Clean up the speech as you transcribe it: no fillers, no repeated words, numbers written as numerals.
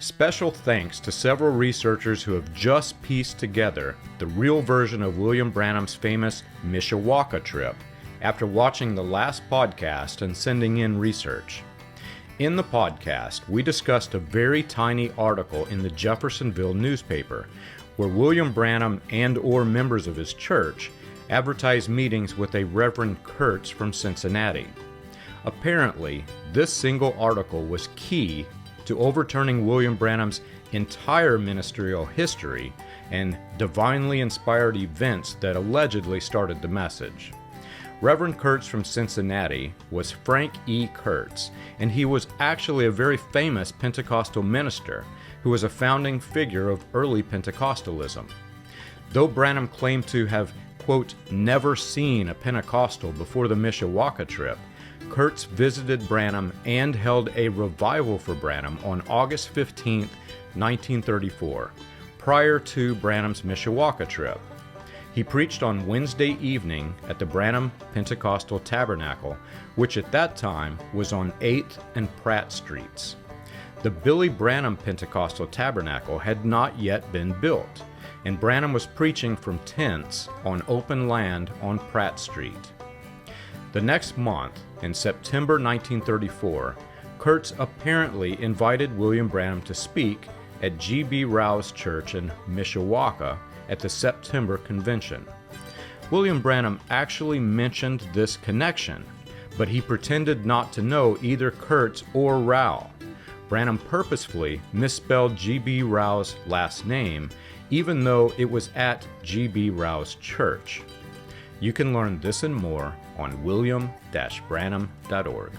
Special thanks to several researchers who have just pieced together the real version of William Branham's famous Mishawaka trip after watching the last podcast and sending in research. In the podcast, we discussed a very tiny article in the Jeffersonville Newspaper where William Branham and/or members of his church advertised meetings with a Reverend Curts from Cincinnati. Apparently, this single article was key to overturning William Branham's entire ministerial history and divinely inspired events that allegedly started the message. Reverend Curts from Cincinnati was Frank E. Curts, and he was actually a very famous Pentecostal minister who was a founding figure of early Pentecostalism. Though Branham claimed to have, quote, never seen a Pentecostal before the Mishawaka trip, Curts visited Branham and held a revival for Branham on August 15, 1934, prior to Branham's Mishawaka trip. He preached on Wednesday evening at the Branham Pentecostal Tabernacle, which at that time was on 8th and Pratt Streets. The Billie Branham Pentecostal Tabernacle had not yet been built, and Branham was preaching from tents on open land on Pratt Street. The next month, in September 1934, Curts apparently invited William Branham to speak at G.B. Rowe's church in Mishawaka at the September convention. William Branham actually mentioned this connection, but he pretended not to know either Curts or Rowe. Branham purposefully misspelled G.B. Rowe's last name, even though it was at G.B. Rowe's church. You can learn this and more on william-branham.org.